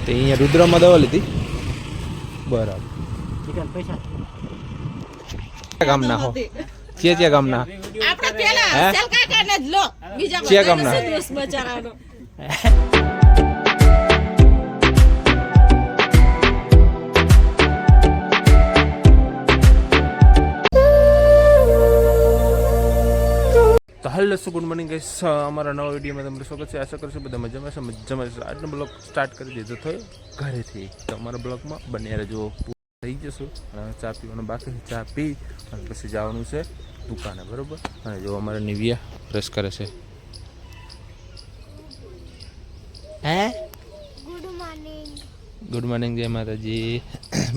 તે અહીંયા રુદ્રમાં દવા લીધી બરાબર. ગામના હો ચે ગામના આપણે પેલા સેલ કાકાને જ લો બીજા ચે ગામના દોસ્ત બચારાનો તો હેલો સો ગુડ મોર્નિંગ ગાઈસ, અમારા નવા વિડીયોમાં તમારું સ્વાગત છે. આશા કરું છું બધા મજામાં છે. આજનો બ્લોગ સ્ટાર્ટ કરી દીધો થયો ઘરેથી. તો અમારા બ્લોગમાં બન્યા રહેજો, થઈ જશું. અને ચા પીવાનું બાકી, ચા પી અને પછી જવાનું છે દુકાને, બરાબર. અને જો અમારા નિવિયા બ્રશ કરે છે. હે ગુડ મોર્નિંગ જય માતાજી.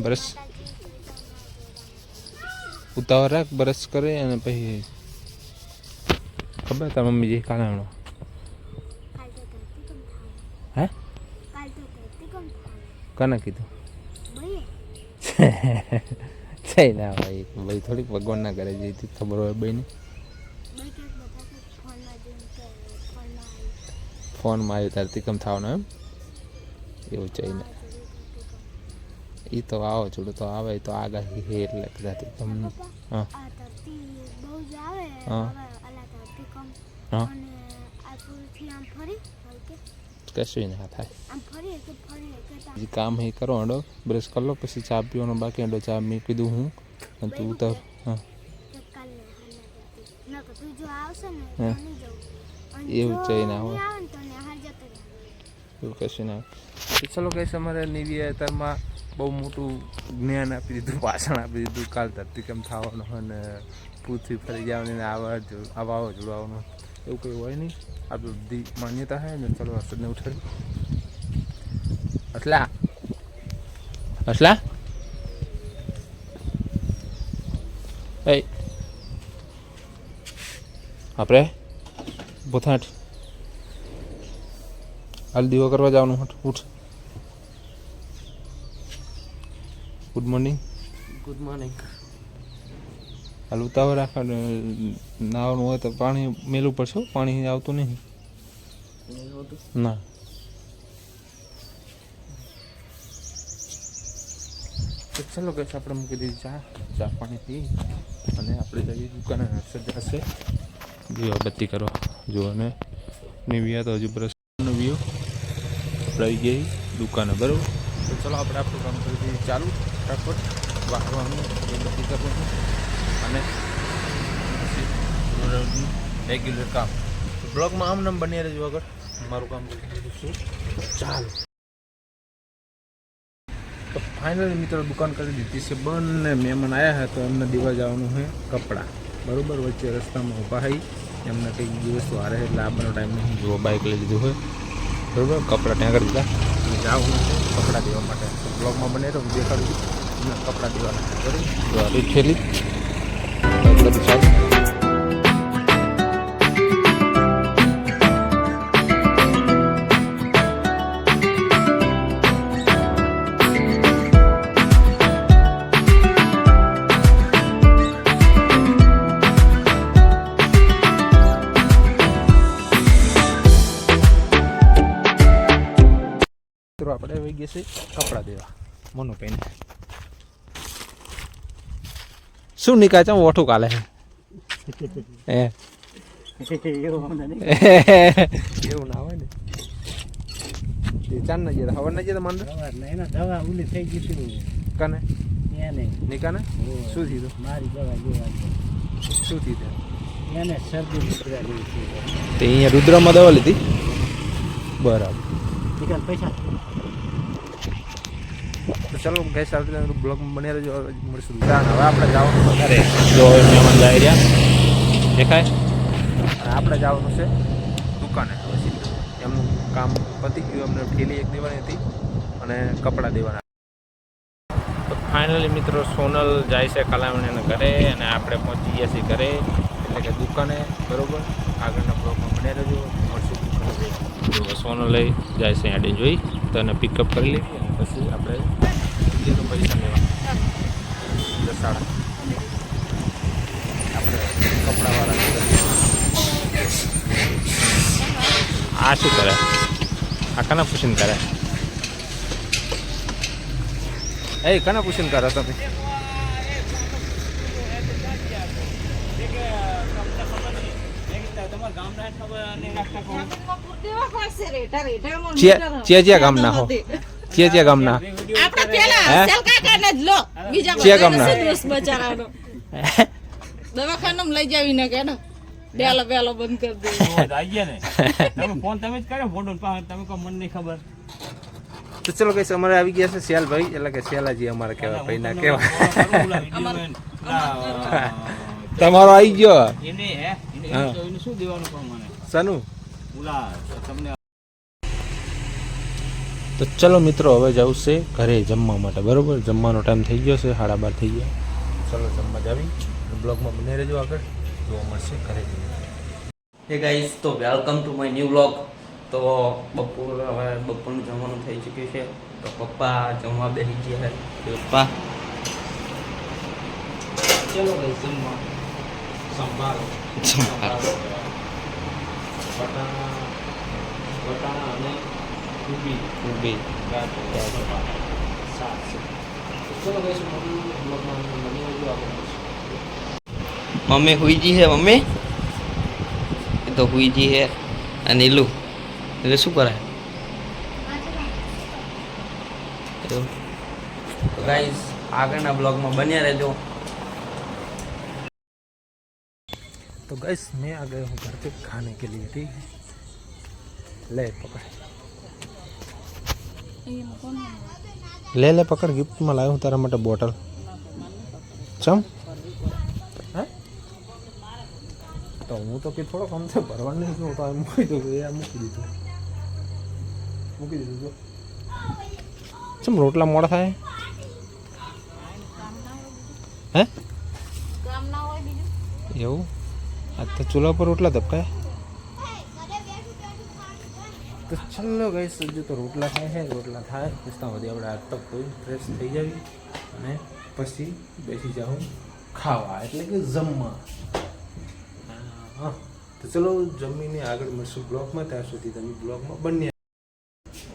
બ્રશ ઉતાવળ રાખ, બ્રશ કરે અને પછી ખબર તાર મમ્મી જે કાલે આણો હે કને કીધું છે ના ભાઈ, ભાઈ થોડીક ભગવાન ના કરે જે ખબર હોય ભાઈ ને. ફોનમાં આવ્યું તારે તીકમ થવાનું એમ એવું ચાઈને એ તો આવો જોડું તો આવે તો આગાહી હે એટલે કદાચ તીકમ. હા હા હા કશું ના થાય. કામ હે કરો હડો, બ્રશ કરી લો પછી ચા પીવાનો બાકી. હડો ચા મેં કીધું હું અને તું ઉતાર. હા એવું ચાઈ ના હોય એવું કશું ના હોય. ચલો કહીશ અમારે નિવિયા અત્યારમાં બહુ મોટું જ્ઞાન આપી દીધું, ભાષણ આપી દીધું. કાલ ધરતી કેમ થવાનું હોય ને પૃથ્વી ફરી જવાની ને આવા જોડવાનું એવું કંઈ હોય નહીં. આ બધી માન્યતા હે ને. ચલો હર્ષદને ઉઠાડી હસલા હસલા એ આપણે બોથાટ હાલ દીવો કરવા જવાનું. હટ ઉઠ. Good morning. Good morning. હાલ ઉતાવળ રાખવા, નાવાનું હોય તો પાણી મેલું પડશે. પાણી આવતું નહીં ના. તો ચાલો કે આપણે મૂકી દીધી ચા પાણી પી અને આપણે જઈએ દુકાને. હશે દીવા બત્તી કરવા જો. અને નિવિયા તો હજુ બ્રશ વ્યૂ રહી ગઈ દુકાને, બરાબર. તો ચલો આપણે આપણું કામ કરી દઈએ ચાલુ. ફટાફટ વાળવાનું, બત્તી કરવાનું અને રેગ્યુલર કામ. બ્લોગમાં આમ નામ બની રહેજો. આગળ મારું કામ કરી દીધું છું ચાલો. તો ફાઇનલી મિત્રો દુકાન કરી દીધી છે બંને. મહેમાન આવ્યા હતા તો એમને દેવા જવાનું છે કપડાં, બરાબર. વચ્ચે રસ્તામાં ઊભા હોય એમને કંઈક દિવસ હારે એટલે આપવાનો ટાઈમ નહીં. જુઓ બાઇક લઈ લીધું હોય, બરાબર. કપડાં ત્યાં કરી દીધા અને જવાનું છે કપડાં દેવા માટે. તો બ્લોગમાં બને તો દેખાડું એમને કપડાં દેવાના, બરાબર. તો આ થેલી બધું ચાલુ. આપણે આવી ગયા છે કપડાં દેવા મોનો પહેને. શું નિકા ચમ ઓઠું કાલે છે એવું ના હોય ને. ચાર ના જતા હવા ના જતા મંડળ દવા ઉલી થઈ ગઈ હતી કને એને નિકાને શું થયું? મારી દવા લેવા શું થયું? એને શરદી ઉતરા ગઈ છે. તે અહીંયા રુદ્રમાં દવા લીધી બરાબર. નીકળ પૈસા. તો ચાલો ગેસ આવતી બ્લોગમાં બની રહેજો. મળીશું હવે આપણે જવાનું વધારે જો મહેમાન જાય રહ્યા દેખાય. અને આપણે જવાનું છે દુકાને. પછી એમનું કામ પતી ગયું. એમને ઠેલી એક દેવાની હતી અને કપડાં દેવાના. તો ફાઇનલી મિત્રો સોનલ જાય છે કલાવણીના ઘરે અને આપણે પહોંચી ગયા છીએ ઘરે એટલે કે દુકાને, બરાબર. આગળના બ્લોગમાં બની રહેજો. મળશું દુકાને. જો સોનલ લઈ જાય છે આડી જોઈ તો એને પિકઅપ કરી લઈએ અને પછી આપણે પૈસા લેવા દસાડા આપણે કપડાવાળા. આ શું કરે? આ કના પસંદ કરે? એ કના પૂછીને કરો તમે ચિયા ગામના હો ચિયા ગામના આપણે પેલા હે? સેલ કાકાને જ લો બીજા ચિયા ગામના? બધાને શું દોષ બચારાનો દવાખાનામાં લઈ જાવી ને કે ને બેલો બેલો બંધ કરી દે તો ચલો કઈ અમારે આવી ગયા છે શિયાલ ભાઈ એટલે કે શિયાલાજી અમારે કહેવાય ભાઈ ના કહેવાય તમારો આવી ગયો સનુ તો ચલો મિત્રો હવે જવું છે ઘરે જમવા માટે બરોબર જમવાનો ટાઈમ થઈ ગયો છે 12:30 થઈ ગયા ચલો જમવા જાવી બ્લોગમાં બને રહેજો આગળ જોવા મળશે ઘરે જઈને હે ગાઈસ તો welcome to my new vlog તો બપોરનું જમવાનું થઈ ચૂક્યું છે તો પપ્પા જમવા બેસી ગયા છે પપ્પા ચલો ગાઈસ જમવા સંભારો વટાણા અને ઊભી ચલો કઈ બ્લોગમાં બની રહેજો આગળ મમ્મી હુઈજી હે મમ્મી એ તો હુઈજી હે અને નીલું એટલે શું કરે તો ગાઈસ આગળના બ્લોગમાં બન્યા રહેજો तो गैस मैं आ गया हूँ घर पे खाने के लिए ठीक है ले पकड़ ले पकड़ गिफ्ट में लाया हूँ तारा માટે બોટલ ચમ હે તો હું તો કે થોડો કમ છે ભરવાનું નહીં તો મૂકી દઉં એ મૂકી દીધું જો ચમ રોટલા મોડા થાય હે કામ ના હોય બીજું એવું આ તો ચૂલા પર રોટલા ધબકાય તો ચલો ગઈ હજુ તો રોટલા થાય છે રોટલા થાય ત્યાં સુધી આપણે હાથ પગ ધોઈ ફ્રેશ થઈ જાવી અને પછી બેસી જાઉં ખાવા એટલે કે જમવા હા તો ચલો જમીને આગળ મળશું બ્લોગમાં ત્યાં સુધી તમે બ્લોગમાં બન્યા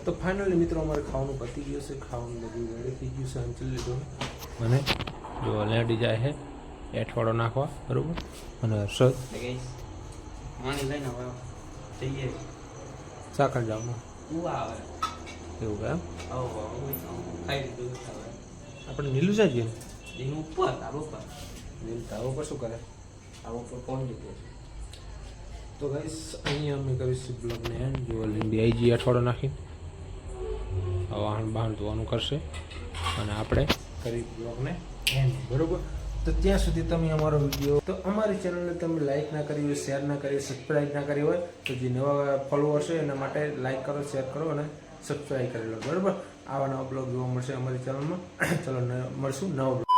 તો ફાઇનલી મિત્રો અમારે ખાવાનું પતી ગયું છે ખાવાનું બધું રેડી થઈ ગયું છે અંચલ લીધું અને જો લેડી જાય છે એઠવાડો નાખવા બરોબર અને હર્ષદ પાણી લઈને હવે જઈએ સાકર જવાનું તું આવે એવું કે એમ ખાઈ લીધું આપણે નીલું છે જ એનું ઉપર તારો ઉપર નીલ તારો પર શું કરે તારો ઉપર કોણ જીતે તો ગાઈસ અહીંયા અમે કરીશું બ્લોગને એન્ડ જો લીંબી આવી જઈએ અઠવાડો નાખીને વાહન બહાન ધોવાનું કરશે અને આપણે કરી બ્લોગને એન્ડ બરોબર તો ત્યાં સુધી તમે અમારો વિડીયો તો અમારી ચેનલને તમે લાઇક ના કરી હોય શેર ના કરી સબસ્ક્રાઈબ ના કરી હોય તો જે નવા ફોલોઅર્સ છે એના માટે લાઇક કરો શેર કરો અને સબસ્ક્રાઈબ કરી લો બરાબર આવા નવા બ્લોગ જોવા મળશે અમારી ચેનલમાં ચલો મળશું નવા બ્લોગ